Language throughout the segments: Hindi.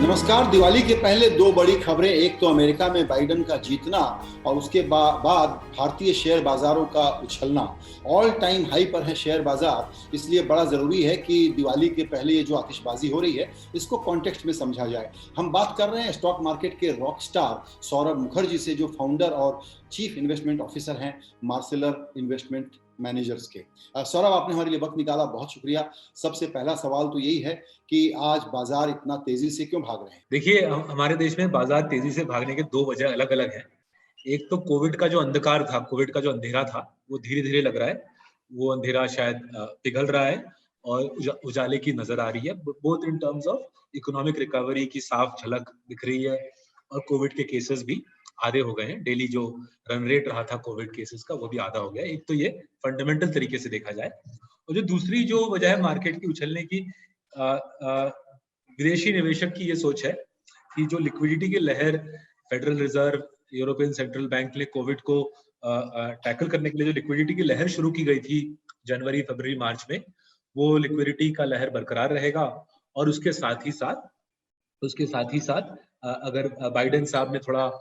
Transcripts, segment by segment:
नमस्कार। दिवाली के पहले दो बड़ी खबरें, एक तो अमेरिका में बाइडेन का जीतना और उसके बाद भारतीय शेयर बाजारों का उछलना। ऑल टाइम हाई पर है शेयर बाजार, इसलिए बड़ा जरूरी है कि दिवाली के पहले ये जो आतिशबाजी हो रही है इसको कॉन्टेक्स्ट में समझा जाए। हम बात कर रहे हैं स्टॉक मार्केट के रॉक स्टार सौरभ मुखर्जी से, जो फाउंडर और चीफ इन्वेस्टमेंट ऑफिसर हैं मार्सेलर इन्वेस्टमेंट मैनेजर्स के। सौरभ, आपने हमारे लिए वक्त निकाला, बहुत शुक्रिया। सबसे पहला सवाल तो यही है कि आज बाजार इतना तेजी से क्यों भाग रहे हैं? देखिए, हमारे देश में बाजार तेजी से भागने के दो वजह अलग अलग हैं। एक तो कोविड का जो अंधकार था, कोविड का जो अंधेरा था, वो धीरे धीरे लग रहा है। वो अंधेरा शायद पिघल रहा है और उजाले की नजर आ रही है। Both in terms of economic recovery की साफ झलक दिख रही है और कोविड के केसेस भी आधे हो गए हैं। डेली जो रन रेट रहा था कोविड केसेस का, वो भी आधा हो गया। एक तो ये फंडामेंटल तरीके से देखा जाए, और जो दूसरी जो वजह है मार्केट की उछलने की, विदेशी निवेशक की ये सोच है कि जो लिक्विडिटी की लहर federal reserve, European central bank ने कोविड को टैकल करने के लिए जो लिक्विडिटी की लहर शुरू की गई थी जनवरी, फरवरी, मार्च में, वो लिक्विडिटी का लहर बरकरार रहेगा। और उसके साथ ही साथ अगर बाइडेन साहब ने थोड़ा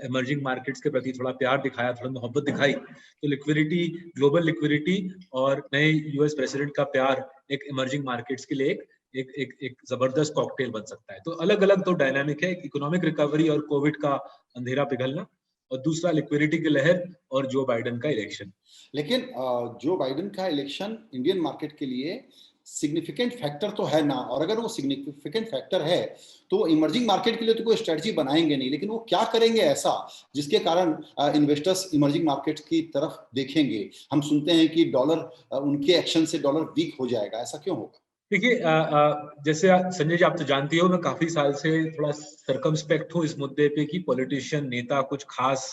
इमर्जिंग मार्केट्स के प्रति थोड़ा प्यार दिखाया, थोड़ा मोहब्बत दिखाई, तो लिक्विडिटी, ग्लोबल लिक्विडिटी और नए यूएस प्रेसिडेंट का प्यार एक इमर्जिंग मार्केट्स के लिए एक जबरदस्त कॉकटेल बन सकता है। तो अलग अलग तो डायनामिक है, इकोनॉमिक रिकवरी और कोविड का अंधेरा पिघलना, और दूसरा लिक्विडिटी की लहर और जो बाइडेन का इलेक्शन। लेकिन जो बाइडेन का इलेक्शन इंडियन मार्केट के लिए सिग्निफिकेंट फैक्टर तो है ना, और अगर वो सिग्निफिकेंट फैक्टर है तो वो इमर्जिंग मार्केट के लिए तो कोई स्ट्रेटजी बनाएंगे नहीं, लेकिन वो क्या करेंगे ऐसा जिसके कारण इन्वेस्टर्स इमर्जिंग मार्केट की तरफ देखेंगे? हम सुनते हैं कि डॉलर, उनके एक्शन से डॉलर वीक हो जाएगा, ऐसा क्यों होगा? देखिए, जैसे संजय जी, आप तो जानती हो, मैं काफी साल से थोड़ा सर्कमस्पेक्ट हूँ इस मुद्दे पे कि पॉलिटिशियन, नेता कुछ खास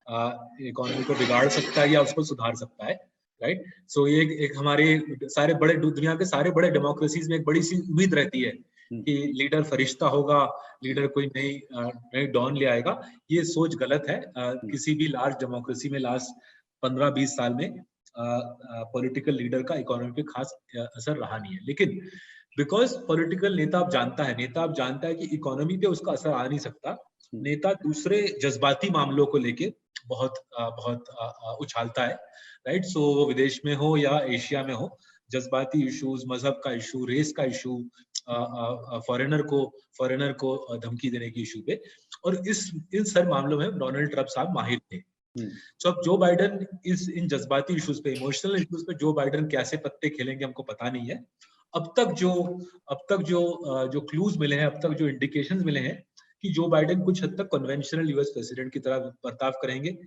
इकोनॉमी को बिगाड़ सकता है या उसको सुधार सकता है, राइट? सो ये एक हमारे सारे बड़े दुनिया के सारे बड़े डेमोक्रेसीज में एक बड़ी सी उम्मीद रहती है कि लीडर फरिश्ता होगा, लीडर कोई नई डॉन ले आएगा। ये सोच गलत है। किसी भी लार्ज डेमोक्रेसी में लास्ट 15-20 साल में पॉलिटिकल लीडर का इकोनॉमी पे खास असर रहा नहीं है। लेकिन बिकॉज पॉलिटिकल नेता अब जानता है कि इकोनॉमी पे उसका असर आ नहीं सकता। नेता दूसरे जज्बाती मामलों को लेके बहुत उछालता है, राइट? सो वो विदेश में हो या एशिया में हो, जज्बाती इश्यूज, मजहब का इशू, रेस का इशू, फॉरेनर को धमकी देने की इशू पे, और इन सब मामलों में डोनाल्ड ट्रंप साहब माहिर थे। तो अब जो बाइडेन इन जज्बाती इश्यूज पे, इमोशनल इश्यूज पे जो बाइडेन कैसे पत्ते खेलेंगे हमको पता नहीं है। अब तक जो क्लूज मिले हैं, अब तक जो इंडिकेशंस मिले हैं कि जो बाइडेन कुछ हद तक कन्वेंशनल यूएस प्रेसिडेंट की तरह बर्ताव करेंगे।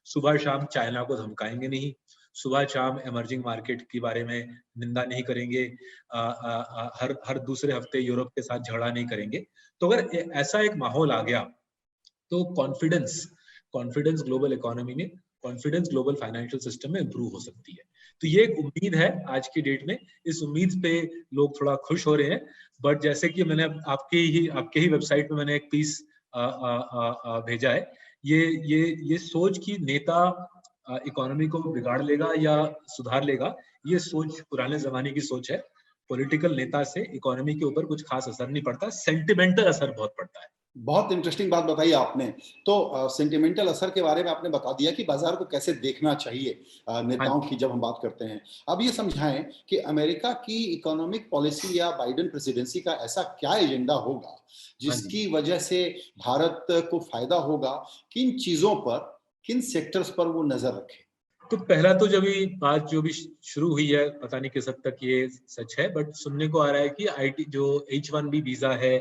सुबह शाम चाइना को धमकाएंगे नहीं, सुबह शाम इमर्जिंग मार्केट के बारे में निंदा नहीं करेंगे, हर दूसरे हफ्ते यूरोप के साथ झगड़ा नहीं करेंगे। तो अगर ऐसा एक माहौल आ गया तो कॉन्फिडेंस ग्लोबल इकोनॉमी में, कॉन्फिडेंस ग्लोबल फाइनेंशियल सिस्टम में इंप्रूव हो सकती है। तो ये एक उम्मीद है आज की डेट में। इस उम्मीद पे लोग थोड़ा खुश हो रहे हैं। बट जैसे कि मैंने आपके ही वेबसाइट में मैंने एक पीस भेजा है, ये सोच कि नेता इकोनॉमी को बिगाड़ लेगा या सुधार लेगा, ये सोच पुराने जमाने की सोच है। पॉलिटिकल नेता से इकोनॉमी के ऊपर कुछ खास असर नहीं पड़ता, सेंटिमेंटल असर बहुत पड़ता है। बहुत इंटरेस्टिंग बात बताई आपने। तो सेंटिमेंटल असर के बारे में आपने बता दिया कि बाजार को कैसे देखना चाहिए नेताओं की, जब हम बात करते हैं। अब ये समझाएं कि अमेरिका की इकोनॉमिक पॉलिसी या बाइडेन प्रेसिडेंसी का ऐसा क्या एजेंडा होगा जिसकी वजह से भारत को फायदा होगा? किन चीजों पर, किन सेक्टर्स पर वो नजर रखे? तो पहला तो जब ये बात जो भी शुरू हुई है, पता नहीं किस हद तक ये सच है, बट सुनने को आ रहा है कि आईटी जो H1B वीजा है,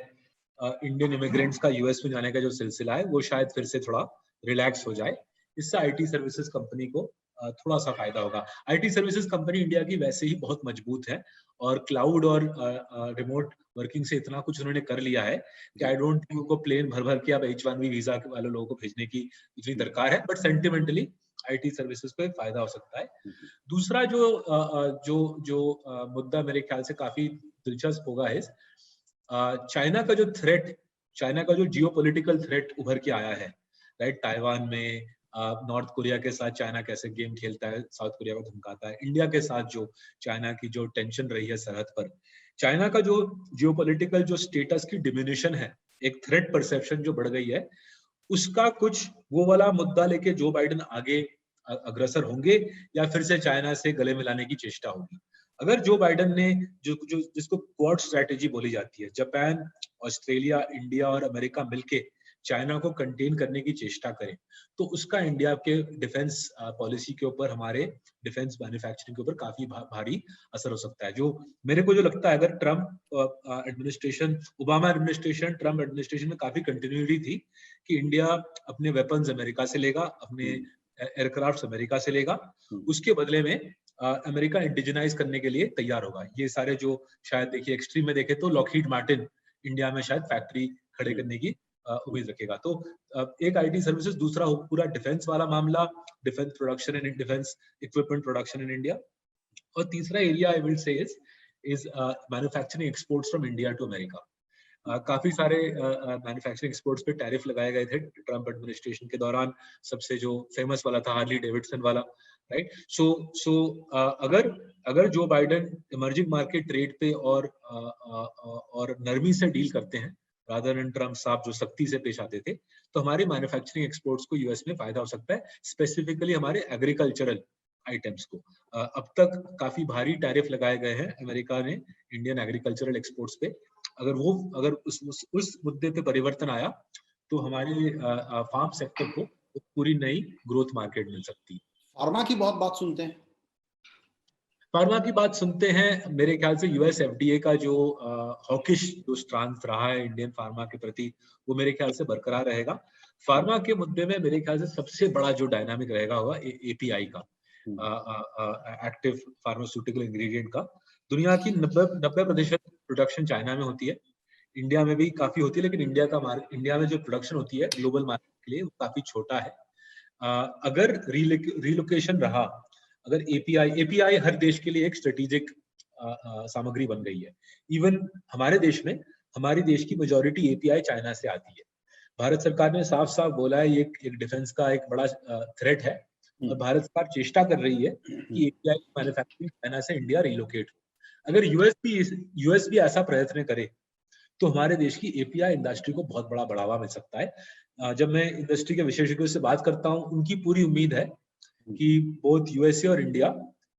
इंडियन इमिग्रेंट्स का यूएस में जाने का जो सिलसिला है, वो शायद फिर से थोड़ा रिलैक्स हो जाए। इससे आईटी सर्विसेज कंपनी को थोड़ा सा फायदा होगा। आईटी सर्विसेज कंपनी इंडिया की वैसे ही बहुत मजबूत है, और क्लाउड और रिमोट वर्किंग से इतना कुछ उन्होंने कर लिया है कि आई डोंट थिंक उनको प्लेन भर भर के अब H1B वीजा वाले लोगों को भेजने की इतनी दरकार है। बट सेंटिमेंटली आईटी सर्विसेज को एक फायदा हो सकता है। दूसरा जो मुद्दा मेरे ख्याल से काफी दिलचस्प होगा है चाइना का जो जियोपॉलिटिकल थ्रेट उभर के आया है, राइट? ताइवान में नॉर्थ कोरिया के साथ चाइना कैसे गेम खेलता है, साउथ कोरिया को धमकाता है। इंडिया के साथ जो चाइना की जो टेंशन रही है सरहद पर, चाइना का जो जियोपॉलिटिकल जो स्टेटस की डिमिनिशन है, एक थ्रेट परसेप्शन जो बढ़ गई है, उसका कुछ वो वाला मुद्दा लेके जो बाइडेन आगे अग्रसर होंगे या फिर से चाइना से गले मिलाने की चेष्टा होगी। अगर जो बाइडेन ने जो जिसको क्वाड स्ट्रेटेजी बोली जाती है, जापान, ऑस्ट्रेलिया, इंडिया और अमेरिका मिलके चाइना को कंटेन करने की चेष्टा करें, तो उसका इंडिया के डिफेंस पॉलिसी के ऊपर, हमारे डिफेंस मैन्युफैक्चरिंग के ऊपर काफी भारी असर हो सकता है। जो मेरे को जो लगता है, अगर Trump administration, Obama administration, Trump administration में काफी कंटिन्यूटी थी कि इंडिया अपने वेपन्स अमेरिका से लेगा, अपने एयरक्राफ्ट अमेरिका से लेगा, उसके बदले में अमेरिका इंडिजिनाइज करने के लिए तैयार होगा। ये सारे जो शायद देखिए एक्सट्रीम में देखे तो लॉकहीड मार्टिन इंडिया में शायद फैक्ट्री खड़े करने की उम्मीद रखेगा। तो एक आईटी सर्विसेज, दूसरा पूरा डिफेंस वाला मामला, defence production and defence equipment production in India, और तीसरा area I will say is manufacturing exports from India to America. काफी सारे मैन्युफैक्चरिंग एक्सपोर्ट्स पे टैरिफ लगाए गए थे ट्रम्प एडमिनिस्ट्रेशन के दौरान। सबसे जो फेमस वाला था हार्ली डेविडसन वाला, राइट। सो अगर Joe Biden emerging market trade पे और नरमी से डील करते हैं, रादर देन ट्रम्प साहब जो सख्ती से पेश आते थे, तो हमारे मैन्युफैक्चरिंग एक्सपोर्ट्स को यूएस में फायदा हो सकता है, स्पेसिफिकली हमारे एग्रीकल्चरल आइटम्स को। अब तक काफी भारी टैरिफ लगाए गए हैं अमेरिका ने इंडियन एग्रीकल्चरल एक्सपोर्ट्स पे। अगर उस मुद्दे पे परिवर्तन आया तो हमारे फार्म सेक्टर को पूरी नई ग्रोथ मार्केट मिल सकती है। फार्मा की बहुत बात सुनते हैं। फार्मा की बात सुनते हैं, मेरे ख्याल से यूएस एफडीए का जो हॉकिश जो स्टांस रहा है इंडियन फार्मा के प्रति, वो मेरे ख्याल से बरकरार रहेगा। फार्मा के मुद्दे में मेरे ख्याल से सबसे बड़ा जो डायनामिक रहेगा होगा एपीआई का, एक्टिव फार्मास्यूटिकल इंग्रेडिएंट का। दुनिया की 90% प्रोडक्शन चाइना में होती है, इंडिया में भी काफी होती है, लेकिन इंडिया में जो प्रोडक्शन होती है ग्लोबल मार्केट के लिए वो काफी छोटा है। अगर रिलोकेशन रहा, अगर एपीआई हर देश के लिए एक स्ट्रेटेजिक सामग्री बन गई है। इवन हमारे देश में, हमारी देश की मेजॉरिटी एपीआई चाइना से आती है। भारत सरकार ने साफ साफ बोला है ये एक डिफेंस का एक बड़ा थ्रेट है, और भारत सरकार चेष्टा कर रही है कि एपीआई मैन्युफैक्चरिंग चाइना से इंडिया रिलोकेट हो। अगर यूएस भी ऐसा प्रयत्न करे तो हमारे देश की एपीआई इंडस्ट्री को बहुत बड़ा बढ़ावा मिल सकता है। जब मैं इंडस्ट्री के विशेषज्ञों से बात करता हूं, उनकी पूरी उम्मीद है कि बोथ यूएसए और इंडिया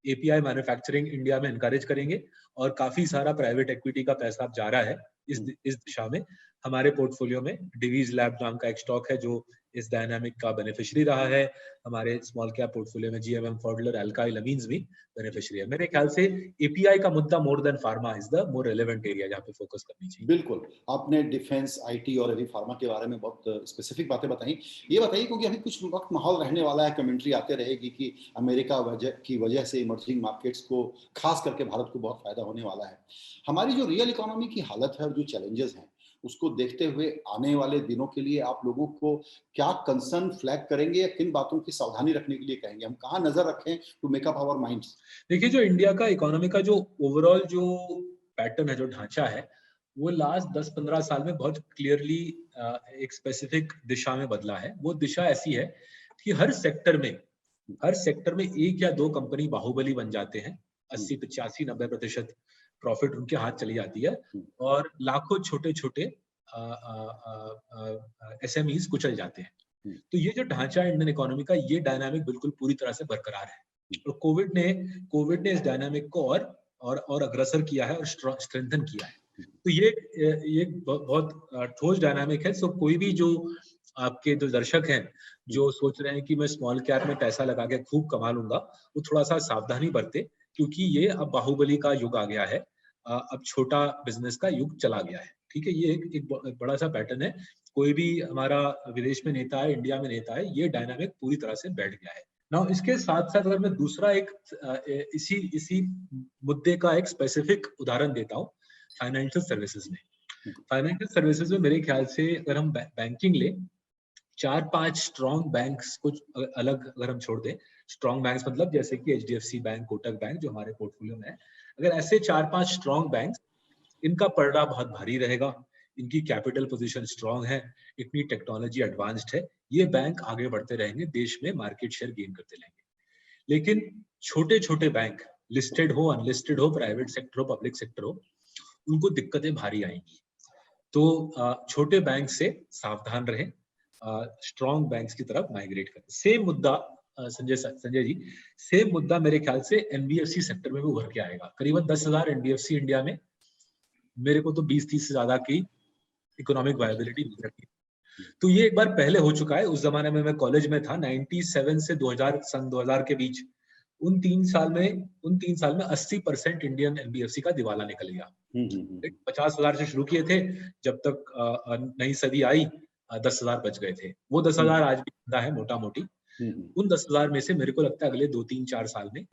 एपीआई मैन्युफैक्चरिंग इंडिया में एनकरेज करेंगे, और काफी सारा प्राइवेट इक्विटी का पैसा जा रहा है इस दिशा में। हमारे पोर्टफोलियो में डिवीज लैब नाम का एक स्टॉक है जो इस डायनामिक का बेनिफिशियरी रहा है। हमारे स्मॉल कैप पोर्टफोलियो में जीएमएम फॉडलर एल्काइल अमीन्स भी बेनिफिशियरी है। मेरे ख्याल से एपीआई का मुद्दा more than pharma is the more relevant area जहां पे फोकस करनी चाहिए। बिल्कुल, आपने डिफेंस, आईटी और अभी फार्मा के बारे में बहुत स्पेसिफिक बातें बताई। ये बताइए, क्योंकि अभी कुछ वक्त माहौल रहने वाला है, कमेंट्री आते रहेगी कि अमेरिका की वजह से इमर्जिंग मार्केट्स को, खास करके भारत को बहुत फायदा होने वाला है। हमारी जो रियल इकोनॉमी की हालत है और जो चैलेंजेस हैं, उसको देखते हुए आने वाले दिनों के लिए आप लोगों को क्या कंसर्न फ्लैग करेंगे, या किन बातों की सावधानी रखने के लिए कहेंगे? हम कहाँ नजर रखें to make up our minds? देखिए, जो इंडिया का इकोनॉमी का जो ओवरऑल जो पैटर्न है, जो ढांचा है, वो लास्ट 10-15 साल में बहुत क्लियरली एक स्पेसिफिक दिशा में बदला है। वो दिशा ऐसी है कि हर सेक्टर में एक या दो कंपनी बाहुबली बन जाते हैं, 80, 85, 90% प्रॉफिट उनके हाथ चली जाती है, और लाखों छोटे छोटे एसएमईज कुचल जाते हैं। तो ये जो ढांचा है इंडियन इकोनॉमी का, ये डायनामिक बिल्कुल पूरी तरह से बरकरार है। और कोविड ने इस डायनामिक को और अग्रसर किया है और स्ट्रेंथन किया है। तो ये बहुत ठोस डायनामिक है। सो कोई भी जो आपके जो दर्शक हैं जो सोच रहे हैं कि मैं स्मॉल कैप में पैसा लगा के खूब कमा लूंगा, वो थोड़ा सा सावधानी बरते, क्योंकि ये अब बाहुबली का युग आ गया है, अब छोटा बिजनेस का युग चला गया है। ठीक है, ये एक बड़ा सा पैटर्न है। कोई भी हमारा विदेश में नेता है, इंडिया में नेता है, ये डायनामिक पूरी तरह से बैठ गया है। ना इसके साथ साथ अगर मैं दूसरा एक इसी मुद्दे का एक स्पेसिफिक उदाहरण देता हूँ, फाइनेंशियल सर्विसेज में मेरे ख्याल से अगर हम बैंकिंग ले, 4-5 स्ट्रॉन्ग बैंक्स, कुछ अलग अगर हम छोड़ दें, स्ट्रॉन्ग बैंक्स मतलब जैसे कि एचडीएफसी बैंक, कोटक बैंक जो हमारे पोर्टफोलियो में है, अगर ऐसे 4-5 स्ट्रॉन्ग बैंक्स, इनका पलड़ा बहुत भारी रहेगा, इनकी कैपिटल पोजीशन स्ट्रॉन्ग है, इतनी टेक्नोलॉजी एडवांस्ड है, ये बैंक आगे बढ़ते रहेंगे, देश में मार्केट शेयर गेन करते रहेंगे। लेकिन छोटे छोटे बैंक, लिस्टेड हो, अनलिस्टेड हो, प्राइवेट सेक्टर हो, पब्लिक सेक्टर हो, उनको दिक्कतें भारी आएंगी। तो छोटे बैंक से सावधान रहें, स्ट्रॉन्ग बैंक्स की तरफ माइग्रेट करें। सेम मुद्दा संजय जी, सेम मुद्दा मेरे ख्याल से एनबीएफसी सेक्टर में भी उभर के आएगा। करीबन 10,000 एनबीएफसी इंडिया में, मेरे को तो 20-30 से ज्यादा की इकोनॉमिक वायबिलिटी नहीं लगती। तो ये एक बार पहले हो चुका है। उस जमाने में मैं कॉलेज में था, 97 से 2000, सन 2000 के बीच, उन 3 साल में 80% इंडियन एनबीएफसी का दिवाला निकल गया। 50,000 से शुरू किए थे, जब तक नई सदी आई 10,000 बच गए थे। वो 10,000 आज भी जिंदा है मोटा मोटी। उन 10,000 में से मेरे को लगता है अगले 2-3-4 साल में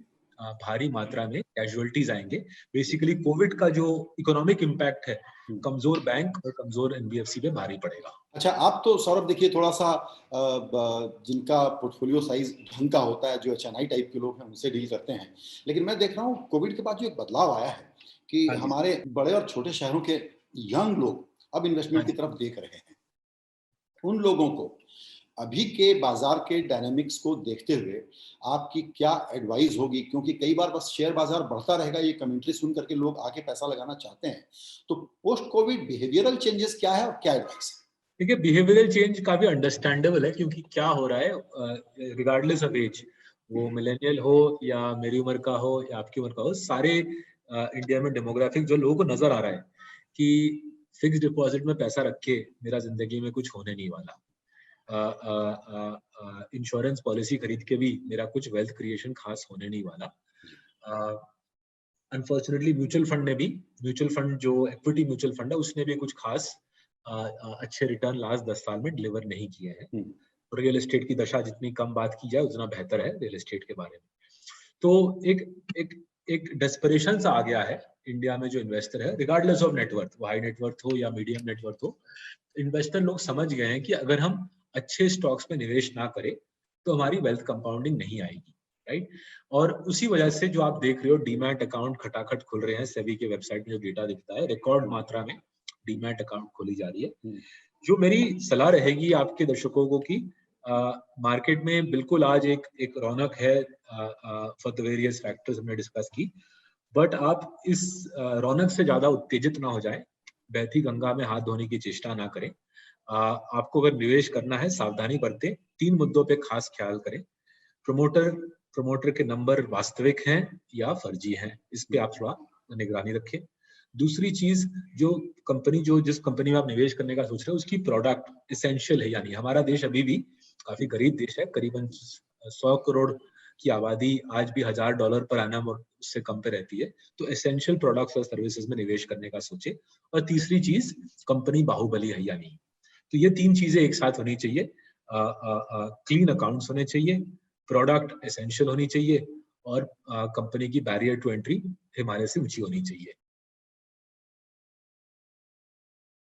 भारी मात्रा में कैजुअलिटीज आएंगे। बेसिकली कोविड का जो इकोनॉमिक इम्पैक्ट है कमजोर बैंक और कमजोर एनबीएफसी पे भारी पड़ेगा। अच्छा, आप तो सौरभ देखिए थोड़ा सा जिनका पोर्टफोलियो साइज ढंग का होता है, जो एचएनआई टाइप के लोग हैं, उनसे डील करते हैं, लेकिन मैं देख रहा हूँ कोविड के बाद जो एक बदलाव आया है कि हमारे बड़े और छोटे शहरों के यंग लोग अब इन्वेस्टमेंट की तरफ देख रहे हैं। उन लोगों को अभी के बाजार के डायनामिक्स को देखते हुए आपकी क्या एडवाइस होगी? क्योंकि कई बार बस शेयर बाजार बढ़ता रहेगा ये कमेंट्री सुन करके लोग आके पैसा लगाना चाहते हैं। तो पोस्ट कोविड बिहेवियरल चेंजेस क्या है और क्या एडवाइस है? देखिए, बिहेवियरल चेंज काफी अंडरस्टैंडेबल है, क्योंकि क्या हो रहा है, रिगार्डलेस ऑफ एज, वो मिलेनियल हो या मेरी उम्र का हो या आपकी उम्र का हो, सारे इंडिया में डेमोग्राफिक जो लोगों को नजर आ रहा है कि फिक्स डिपॉजिट में पैसा रख के मेरा जिंदगी में कुछ होने नहीं वाला, इंश्योरेंस पॉलिसी खरीद के भी मेरा कुछ वेल्थ क्रिएशन खास होने नहीं वाला। अनफॉर्चुनेटली म्यूचुअल फंड जो इक्विटी म्यूचुअल फंड है, उसने भी कुछ खास अच्छे रिटर्न लास्ट 10 साल में डिलीवर नहीं किए हैं। रियल एस्टेट की दशा जितनी कम बात की जाए उतना बेहतर है रियल एस्टेट के बारे में। तो एक डेस्परेशन सा आ गया है इंडिया में। जो इन्वेस्टर है, रिगार्डलेस ऑफ नेटवर्थ, वो हाई नेटवर्थ हो या मीडियम नेटवर्थ हो, इन्वेस्टर लोग समझ गए हैं कि अगर हम अच्छे स्टॉक्स में निवेश ना करें तो हमारी वेल्थ कंपाउंडिंग नहीं आएगी, राइट। और उसी वजह से जो आप देख रहे हो, डीमैट अकाउंट खटाखट खुल रहे हैं। सेबी के वेबसाइट में जो डेटा दिखता है, रिकॉर्ड मात्रा में डीमैट अकाउंट खोली जा रही है। जो मेरी सलाह रहेगी आपके दर्शकों को कि मार्केट में बिल्कुल आज एक रौनक है फॉर द वेरियस फैक्टर्स हमने डिस्कस की, बट आप इस रौनक से ज्यादा उत्तेजित ना हो जाए, बहती गंगा में हाथ धोने की चेष्टा ना करें। आपको अगर निवेश करना है, सावधानी बरतें, 3 मुद्दों पे खास ख्याल करें। प्रमोटर के नंबर वास्तविक हैं या फर्जी हैं, इस पे आप थोड़ा निगरानी रखें। दूसरी चीज, जिस कंपनी में आप निवेश करने का सोच रहे हो, उसकी प्रोडक्ट एसेंशियल है या नहीं। हमारा देश अभी भी काफी गरीब देश है, करीबन 100 करोड़ की आबादी आज भी $1000 पर एनम और उससे कम पे रहती है। तो एसेंशियल प्रोडक्ट्स और सर्विसेज में निवेश करने का सोचे। और तीसरी चीज, कंपनी बाहुबली है या नहीं। तो ये 3 चीजें एक साथ होनी चाहिए। क्लीन अकाउंट्स होने चाहिए, प्रोडक्ट एसेंशियल होनी चाहिए और कंपनी की बैरियर टू एंट्री हिमालय से ऊंची होनी चाहिए।